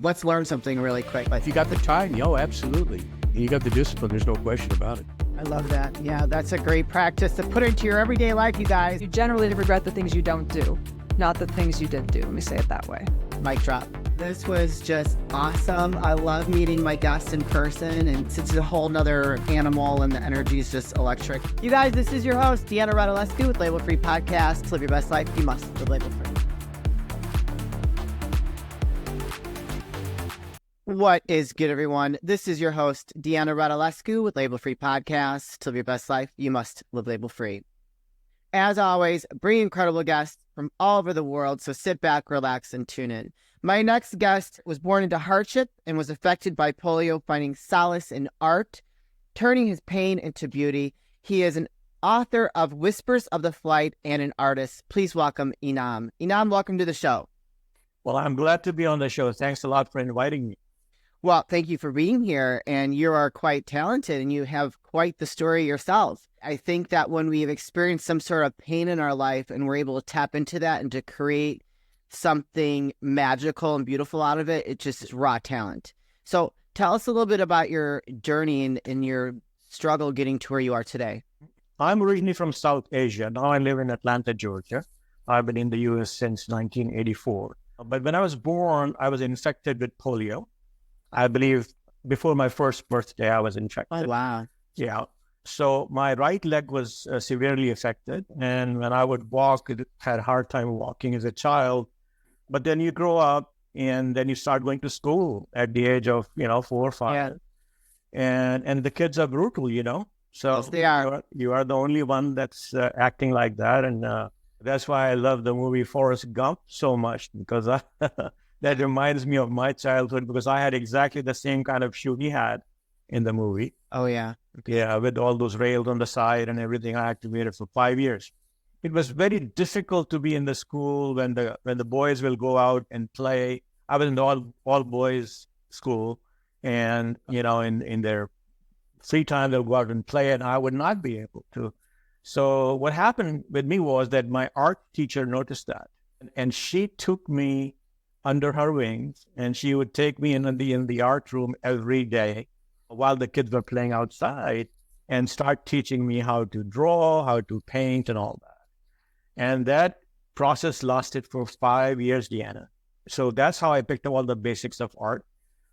Let's learn something really quick. If you got the time, absolutely. You got the discipline, there's no question about it. I love that. Yeah, that's a great practice to put into your everyday life, you guys. You generally regret the things you don't do, not the things you did do. Let me say it that way. Mic drop. This was just awesome. I love meeting my guests in person, and it's a whole nother animal, and the energy is just electric. You guys, this is your host, Deanna Radulescu with Label Free Podcast. To live your best life, you must live label free. What is good, everyone? This is your host, Deanna Radulescu with Label Free Podcast. To live your best life, you must live label free. As always, bring incredible guests from all over the world, so sit back, relax, and tune in. My next guest was born into hardship and was affected by polio, finding solace in art, turning his pain into beauty. He is an author of Whispers of the Flight and an artist. Please welcome Inam. Inam, welcome to the show. Well, I'm glad to be on the show. Thanks a lot for inviting me. Well, thank you for being here, and you are quite talented, and you have quite the story yourself. I think that when we've experienced some sort of pain in our life and we're able to tap into that and to create something magical and beautiful out of it, it's just raw talent. So tell us a little bit about your journey and your struggle getting to where you are today. I'm originally from South Asia. Now I live in Atlanta, Georgia. I've been in the U.S. since 1984. But when I was born, I was infected with polio. I believe before my first birthday, I was infected. Oh, wow. Yeah. So my right leg was severely affected. And when I would walk, I had a hard time walking as a child. But then you grow up and then you start going to school at the age of, 4 or 5. Yeah. And the kids are brutal, So yes, they are. You are the only one that's acting like that. And that's why I love the movie Forrest Gump so much, because that reminds me of my childhood, because I had exactly the same kind of shoe he had in the movie. Oh, yeah. Yeah, with all those rails on the side and everything. I had to wear it for 5 years. It was very difficult to be in the school when the boys will go out and play. I was in the all boys school, and in their free time they'll go out and play, and I would not be able to. So what happened with me was that my art teacher noticed that, and she took me under her wings, and she would take me in the art room every day while the kids were playing outside, and start teaching me how to draw, how to paint, and all that. And that process lasted for 5 years, Deanna. So that's how I picked up all the basics of art.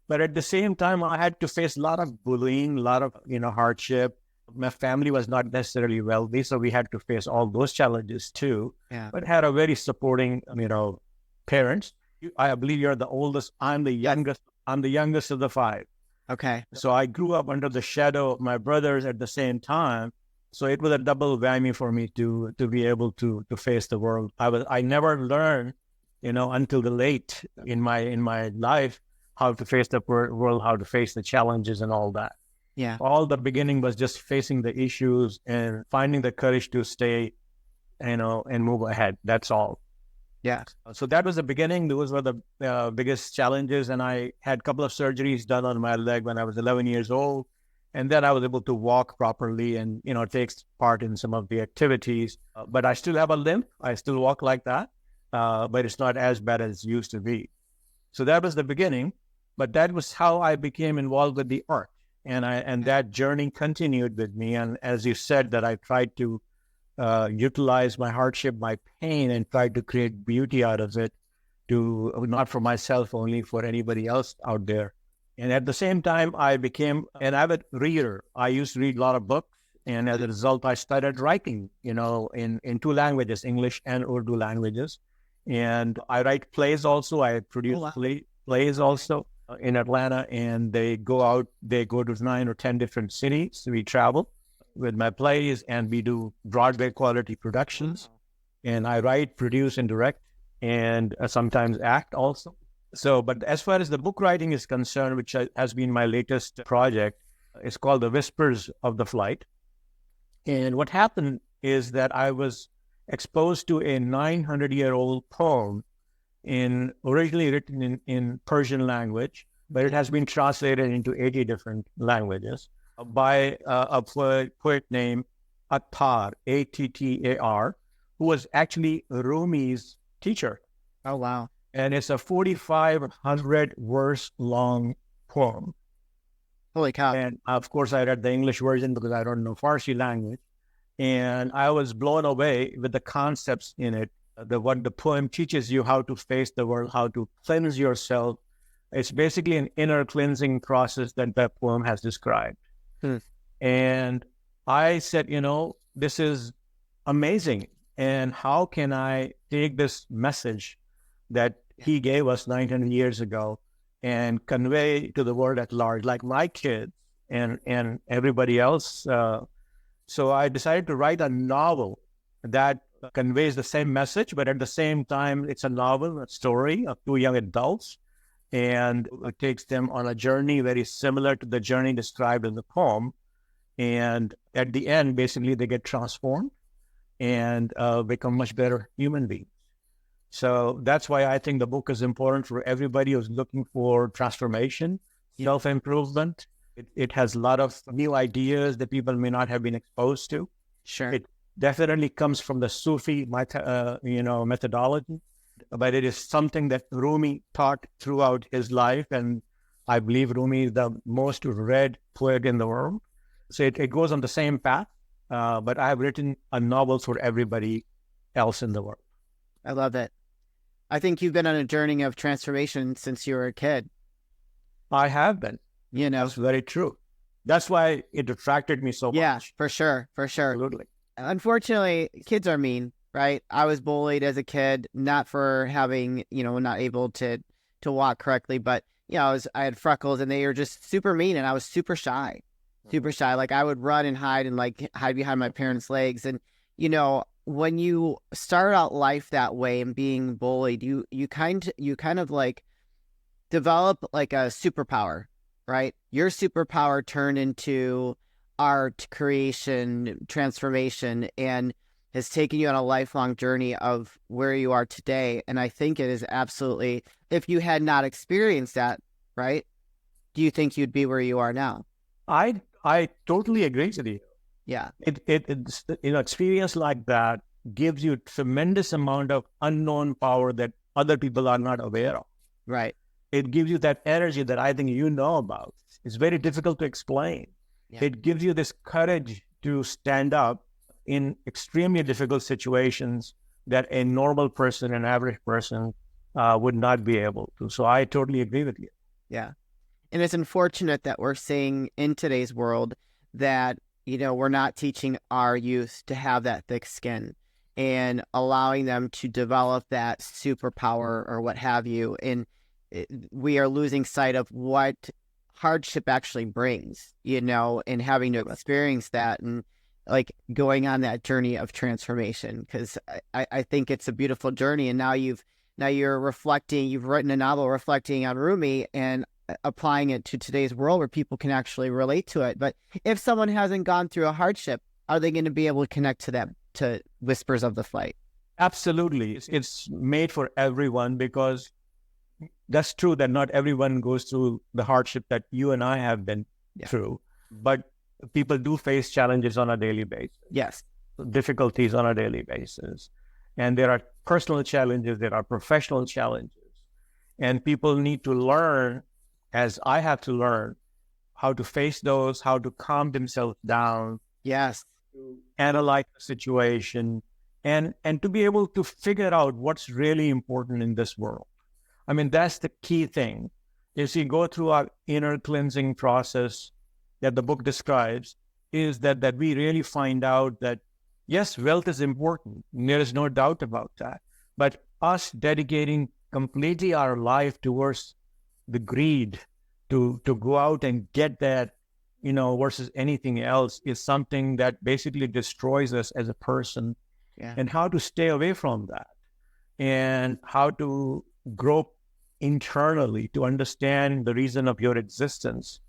But at the same time, I had to face a lot of bullying, a lot of hardship. My family was not necessarily wealthy, so we had to face all those challenges too. Yeah. But had a very supporting, parents. I believe you're the oldest. I'm the youngest. I'm the youngest of the 5. Okay. So I grew up under the shadow of my brothers at the same time. So it was a double whammy for me to be able to face the world. I never learned, until the late in my life, how to face the world, how to face the challenges and all that. Yeah. All the beginning was just facing the issues and finding the courage to stay, and move ahead. That's all. Yeah. So that was the beginning. Those were the biggest challenges. And I had a couple of surgeries done on my leg when I was 11 years old. And then I was able to walk properly and, take part in some of the activities. But I still have a limp. I still walk like that. But it's not as bad as it used to be. So that was the beginning. But that was how I became involved with the art. And that journey continued with me. And as you said, that I tried to utilize my hardship, my pain, and try to create beauty out of it, not for myself only, for anybody else out there. And at the same time, I became an avid reader. I used to read a lot of books, and as a result, I started writing, in 2 languages, English and Urdu languages. And I write plays also. I produce plays also in Atlanta, and they go to 9 or 10 different cities. We travel with my plays, and we do Broadway quality productions. And I write, produce, and direct, and sometimes act also. So, but as far as the book writing is concerned, which has been my latest project, it's called The Whispers of the Flight. And what happened is that I was exposed to a 900-year-old poem originally written in Persian language, but it has been translated into 80 different languages by a poet named Attar, Attar, who was actually Rumi's teacher. Oh, wow. And it's a 4,500 verse long poem. Holy cow. And of course, I read the English version because I don't know Farsi language. And I was blown away with the concepts in it. What the poem teaches you how to face the world, how to cleanse yourself. It's basically an inner cleansing process that poem has described. And I said, this is amazing. And how can I take this message that he gave us 900 years ago and convey to the world at large, like my kids and everybody else? So I decided to write a novel that conveys the same message, but at the same time, it's a novel, a story of two young adults, and it takes them on a journey very similar to the journey described in the poem. And at the end, basically, they get transformed and become much better human beings. So that's why I think the book is important for everybody who's looking for transformation, self-improvement. It has a lot of new ideas that people may not have been exposed to. Sure. It definitely comes from the Sufi, methodology, but it is something that Rumi taught throughout his life. And I believe Rumi is the most read poet in the world. So it goes on the same path, but I have written a novel for everybody else in the world. I love it. I think you've been on a journey of transformation since you were a kid. I have been. That's very true. That's why it attracted me so much. Yeah, for sure. Absolutely. Unfortunately, kids are mean, right? I was bullied as a kid, not for having, not able to walk correctly, but I had freckles and they were just super mean, and I was super shy. Like I would run and hide and like hide behind my parents' legs. And, when you start out life that way and being bullied, you kind of like develop like a superpower, right? Your superpower turned into art, creation, transformation, and has taken you on a lifelong journey of where you are today. And I think it is absolutely, if you had not experienced that, right? Do you think you'd be where you are now? I totally agree with you. Yeah. It's experience like that gives you tremendous amount of unknown power that other people are not aware of. Right. It gives you that energy that I think about. It's very difficult to explain. Yeah. It gives you this courage to stand up in extremely difficult situations that a normal person, an average person, would not be able to. So I totally agree with you. Yeah. And it's unfortunate that we're seeing in today's world that, we're not teaching our youth to have that thick skin and allowing them to develop that superpower or what have you. And we are losing sight of what hardship actually brings, and having to experience that and like going on that journey of transformation. Because I think it's a beautiful journey. And now you're reflecting, you've written a novel reflecting on Rumi and applying it to today's world where people can actually relate to it. But if someone hasn't gone through a hardship, are they going to be able to connect to them, to Whispers of the Flight? Absolutely. It's made for everyone, because that's true that not everyone goes through the hardship that you and I have been through, but people do face challenges on a daily basis. Yes. Difficulties on a daily basis. And there are personal challenges, there are professional challenges. And people need to learn, as I have to learn, how to face those, how to calm themselves down. Yes. To analyze the situation and to be able to figure out what's really important in this world. I mean, that's the key thing. As you go through our inner cleansing process that the book describes, is that we really find out that, yes, wealth is important. There is no doubt about that. But us dedicating completely our life towards the greed to go out and get that, versus anything else, is something that basically destroys us as a person. Yeah. And how to stay away from that, and how to grow internally to understand the reason of your existence,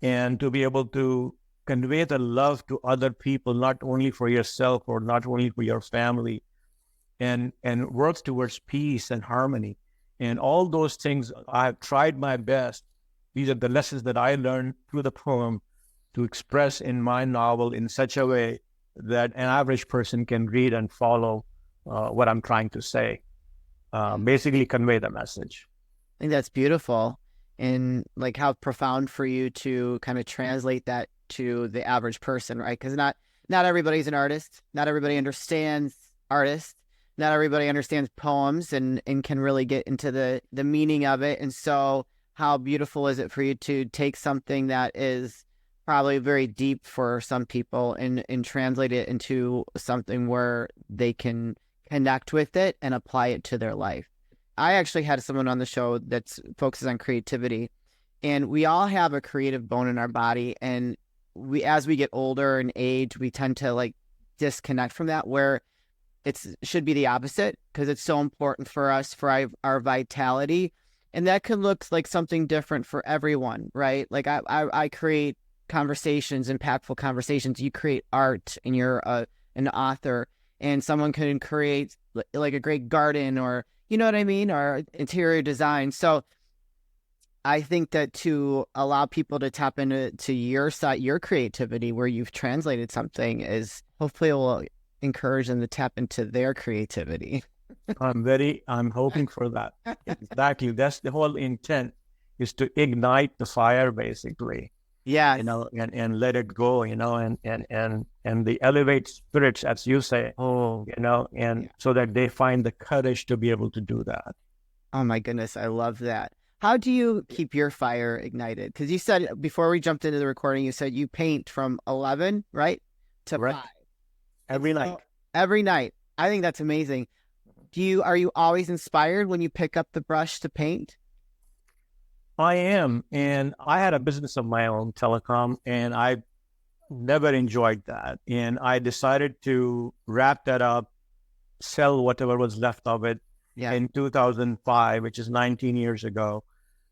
and to be able to convey the love to other people, not only for yourself or not only for your family, and work towards peace and harmony. And all those things, I've tried my best. These are the lessons that I learned through the poem to express in my novel in such a way that an average person can read and follow what I'm trying to say. basically convey the message. I think that's beautiful, and like how profound for you to kind of translate that to the average person, right? Because not everybody's an artist. Not everybody understands artists. Not everybody understands poems and can really get into the meaning of it. And so how beautiful is it for you to take something that is probably very deep for some people and translate it into something where they can connect with it and apply it to their life. I actually had someone on the show that focuses on creativity, and we all have a creative bone in our body. And as we get older and age, we tend to like disconnect from that, where should be the opposite, because it's so important for us, for our vitality. And that can look like something different for everyone, right? Like I create conversations, impactful conversations. You create art, and you're an author, and someone can create like a great garden, or, you know what I mean? Or interior design. So I think that to allow people to tap into your side, your creativity, where you've translated something, is hopefully it will encourage them to tap into their creativity. I'm hoping for that. Exactly. That's the whole intent, is to ignite the fire, basically. Yeah. And let it go, and the elevate spirits, as you say, so that they find the courage to be able to do that. Oh my goodness. I love that. How do you keep your fire ignited? Because you said before we jumped into the recording, you said you paint from 11, right? To 5. Every night. So, every night. I think that's amazing. Are you always inspired when you pick up the brush to paint? I am. And I had a business of my own, telecom, and I never enjoyed that. And I decided to wrap that up, sell whatever was left of it in 2005, which is 19 years ago.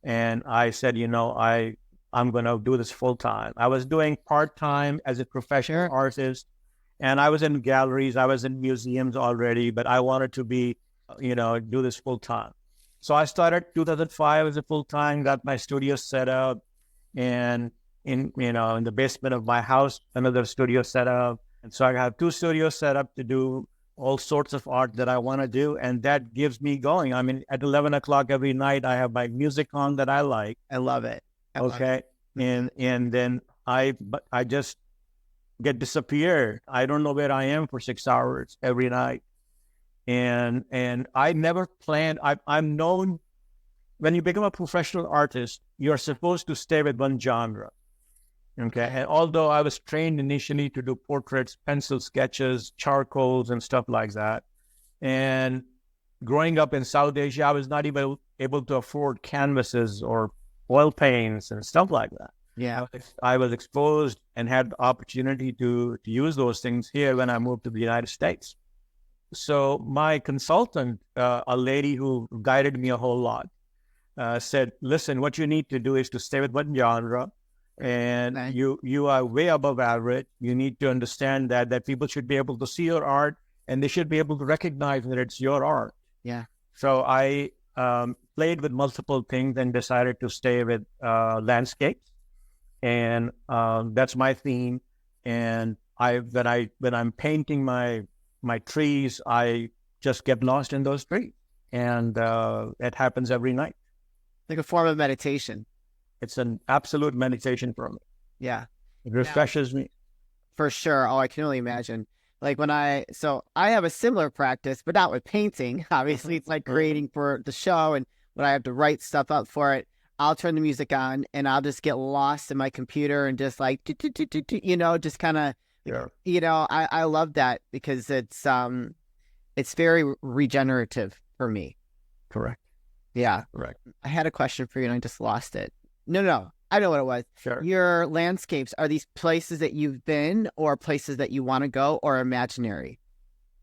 And I said, I'm going to do this full time. I was doing part-time as a professional artist, and I was in galleries, I was in museums already, but I wanted to be, do this full time. So I started 2005 as a full time, got my studio set up, and in the basement of my house, another studio set up. And so I have 2 studios set up to do all sorts of art that I want to do. And that gives me going. I mean, at 11 o'clock every night, I have my music on that I like. I love it. And then I just disappear. I don't know where I am for 6 hours every night. And I never planned. I'm known, when you become a professional artist, you're supposed to stay with one genre. Okay. And although I was trained initially to do portraits, pencil sketches, charcoals, and stuff like that. And growing up in South Asia, I was not even able to afford canvases or oil paints and stuff like that. Yeah. I was exposed and had the opportunity to use those things here when I moved to the United States. So my consultant, a lady who guided me a whole lot, said, listen, what you need to do is to stay with one genre, and you are way above average. You need to understand that people should be able to see your art, and they should be able to recognize that it's your art. Yeah. So I played with multiple things and decided to stay with landscapes. And that's my theme. And when I'm painting my trees, I just get lost in those trees. And it happens every night. Like a form of meditation. It's an absolute meditation for me. Yeah. It refreshes me. For sure. Oh, I can only imagine. Like I have a similar practice, but not with painting. Obviously, it's like creating for the show, and when I have to write stuff up for it, I'll turn the music on and I'll just get lost in my computer and just like, just kind of, I love that because it's very regenerative for me. Correct. Yeah. Correct. I had a question for you and I just lost it. No. I know what it was. Sure. Your landscapes, are these places that you've been or places that you want to go or imaginary?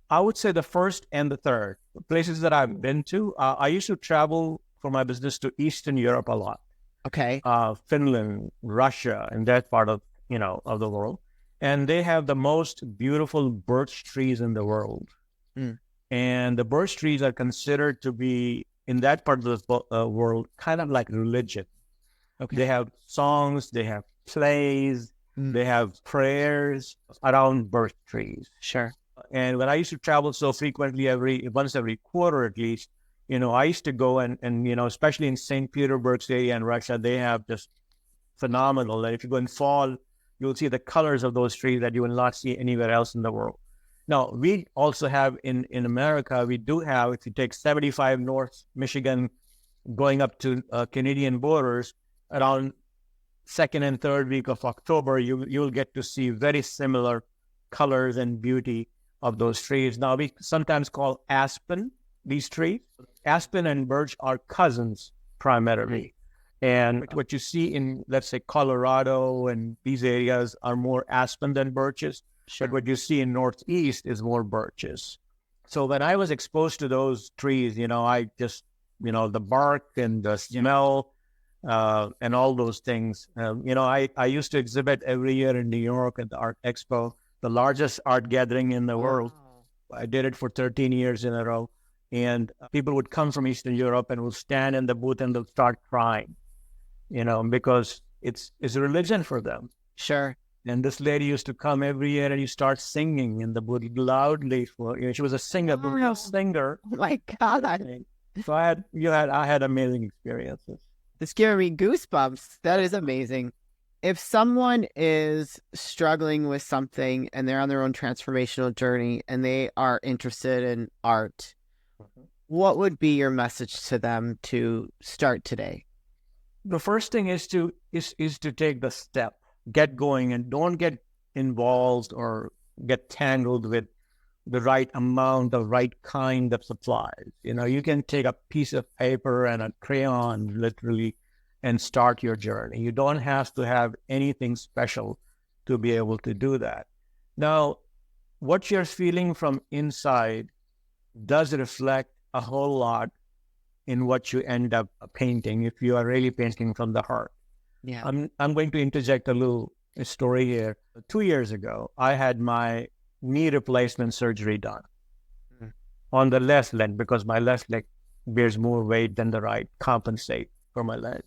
I would say the first and the third. Places that I've been to. I used to travel for my business to Eastern Europe a lot. Okay. Finland, Russia, and that part of the world. And they have the most beautiful birch trees in the world. Mm. And the birch trees are considered to be, in that part of the world, kind of like religion. Okay. They have songs, they have plays, they have prayers around birch trees. Sure. And when I used to travel so frequently, once every quarter at least, I used to go and especially in St. Petersburg area in Russia, they have just phenomenal. And if you go in fall, you'll see the colors of those trees that you will not see anywhere else in the world. Now, we also have in America, we do have, if you take 75 North Michigan going up to Canadian borders, around second and third week of October, you'll get to see very similar colors and beauty of those trees. Now, we sometimes call aspen these trees. Aspen and birch are cousins primarily. And what you see in, let's say, Colorado and these areas are more aspen than birches. Sure. But what you see in Northeast is more birches. So when I was exposed to those trees, I just, the bark and the smell and all those things. I used to exhibit every year in New York at the Art Expo, the largest art gathering in the world. I did it for 13 years in a row. And people would come from Eastern Europe and will stand in the booth and they'll start crying, because it's a religion for them. Sure. And this lady used to come every year and you start singing in the booth loudly she was a singer, a real singer. Oh my God. So I had amazing experiences. This giving me goosebumps. That is amazing. If someone is struggling with something and they're on their own transformational journey and they are interested in art, what would be your message to them to start today? The first thing is to take the step, get going, and don't get involved or get tangled with the right amount, the right kind of supplies. You can take a piece of paper and a crayon, literally, and start your journey. You don't have to have anything special to be able to do that. Now, what you're feeling from inside does reflect a whole lot in what you end up painting if you are really painting from the heart. Yeah. I'm going to interject a little story here. 2 years ago, I had my knee replacement surgery done on the left leg because my left leg bears more weight than the right, compensate for my leg.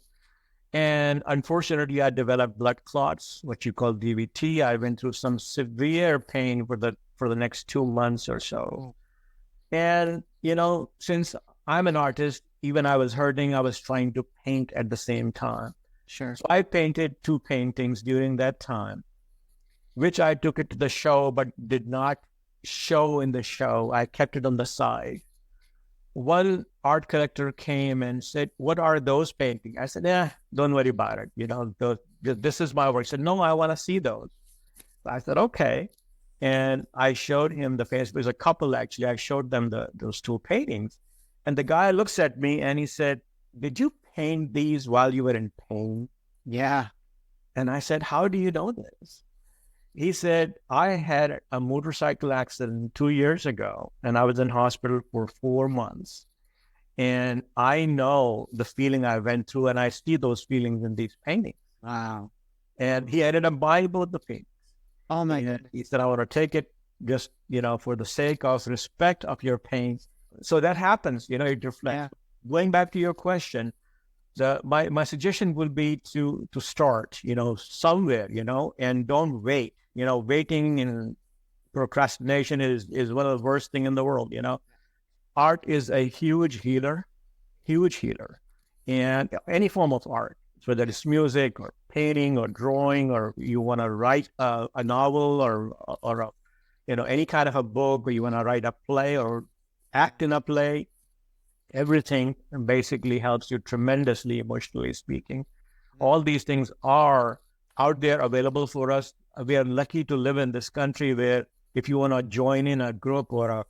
And unfortunately, I developed blood clots, what you call DVT. I went through some severe pain for the next 2 months or so. And, since I'm an artist, even I was hurting, I was trying to paint at the same time. Sure. So I painted 2 paintings during that time, which I took it to the show, but did not show in the show. I kept it on the side. One art collector came and said, "What are those paintings?" I said, don't worry about it. This is my work. He said, "No, I want to see those." I said, "Okay." And I showed him the face. It was a couple, actually. I showed them those 2 paintings. And the guy looks at me and he said, "Did you paint these while you were in pain?" Yeah. And I said, "How do you know this?" He said, "I had a motorcycle accident 2 years ago and I was in hospital for 4 months. And I know the feeling I went through and I see those feelings in these paintings." Wow. And he ended up buying both the paintings. Oh my And goodness. he said, "I want to take it just, for the sake of respect of your pain." So that happens, it reflects. Yeah. Going back to your question, my suggestion would be to start, somewhere, and don't wait. Waiting and procrastination is one of the worst things in the world, Art is a huge healer, and any form of art, whether it's music or painting or drawing, or you want to write a novel or any kind of a book, or you want to write a play or act in a play, everything basically helps you tremendously, emotionally speaking. All these things are out there available for us. We are lucky to live in this country where if you want to join in a group or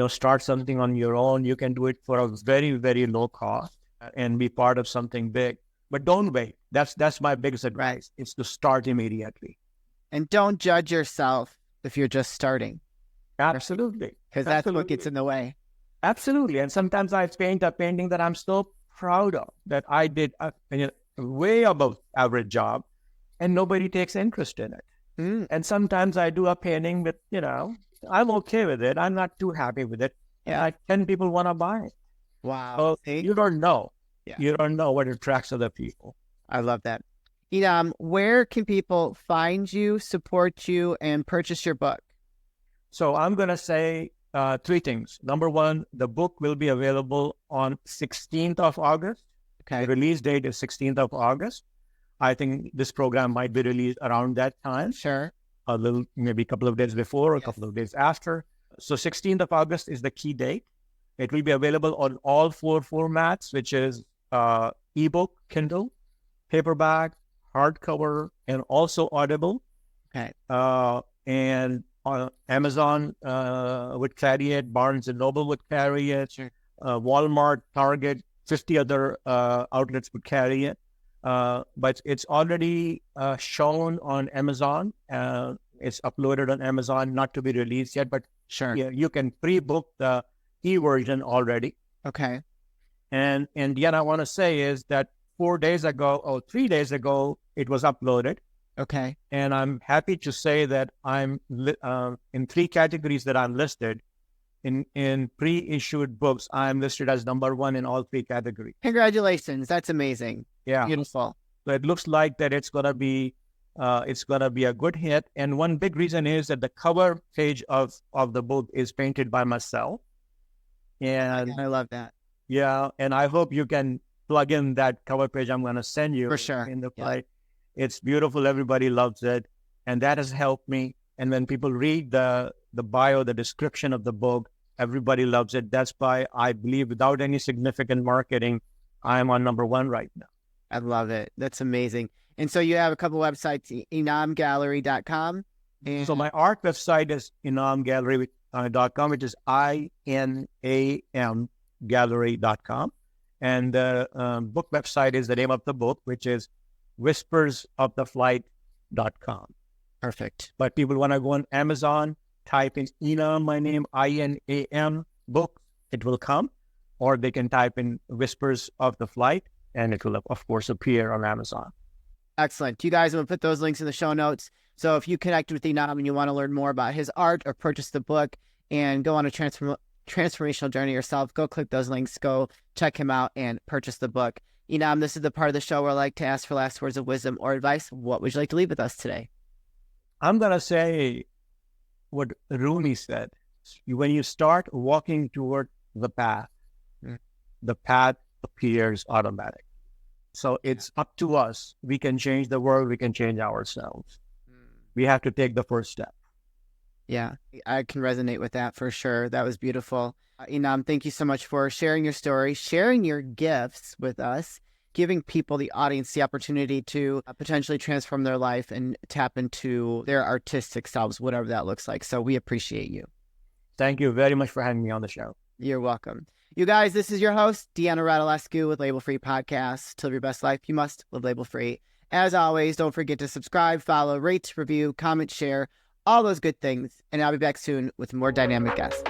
start something on your own, you can do it for a very, very low cost and be part of something big. But don't wait. That's my biggest advice. It's to start immediately. And don't judge yourself if you're just starting. Absolutely. Because that's what gets in the way. Absolutely. And sometimes I paint a painting that I'm so proud of, that I did a way above average job, and nobody takes interest in it. And sometimes I do a painting with, I'm okay with it. I'm not too happy with it. Yeah, 10 people want to buy it. Wow. So you don't know. Yeah. You don't know what attracts other people. I love that. Inam, where can people find you, support you, and purchase your book? So I'm going to say three things. Number one, the book will be available on 16th of August. Okay. The release date is 16th of August. I think this program might be released around that time. Sure. Maybe a couple of days before or a Yes. couple of days after. So 16th of August is the key date. It will be available on all four formats, which is ebook, Kindle, paperback, hardcover, and also Audible. Okay. And Amazon would carry it, Barnes and Noble would carry it, Sure. Walmart, Target, 50 other outlets would carry it. But it's already shown on Amazon. It's uploaded on Amazon, not to be released yet, but Sure. yeah, you can pre-book the e-version already. Okay. And yet I want to say is that 3 days ago, it was uploaded. Okay. And I'm happy to say that I'm in three categories that I'm listed. In pre-issued books, I'm listed as number one in all three categories. Congratulations. That's amazing. Yeah. Beautiful. So it looks like that it's gonna be a good hit. And one big reason is that the cover page of the book is painted by myself. And I love that. yeah, and I hope you can plug in that cover page I'm gonna send you For sure. in the Yeah. play. It's beautiful. Everybody loves it, and that has helped me. And when people read the bio, the description of the book, everybody loves it. That's why I believe, without any significant marketing, I'm on number one right now. I love it. That's amazing. And so you have a couple websites, inamgallery.com. And So my art website is inamgallery.com, which is INAM gallery.com. And the book website is the name of the book, which is whispersoftheflight.com. perfect. But people want to go on Amazon, type in Inam, my name, INAM book, it will come. Or they can type in Whispers of the Flight, and it will, of course, appear on Amazon. Excellent. You guys, I'm going to put those links in the show notes. So if you connect with Inam and you want to learn more about his art or purchase the book and go on a transformational journey yourself, go click those links, go check him out and purchase the book. Inam, this is the part of the show where I like to ask for last words of wisdom or advice. What would you like to leave with us today? I'm going to say what Rumi said. When you start walking toward the path appears automatic. So it's up to us. We can change the world. We can change ourselves. We have to take the first step. Yeah, I can resonate with that for sure. That was beautiful. Inam, thank you so much for sharing your story, sharing your gifts with us, giving people, the audience, the opportunity to potentially transform their life and tap into their artistic selves, whatever that looks like. So we appreciate you. Thank you very much for having me on the show. You're welcome. You guys, this is your host, Deanna Radulescu with Label Free Podcast. To live your best life, you must live label free. As always, don't forget to subscribe, follow, rate, review, comment, share, all those good things. And I'll be back soon with more dynamic guests.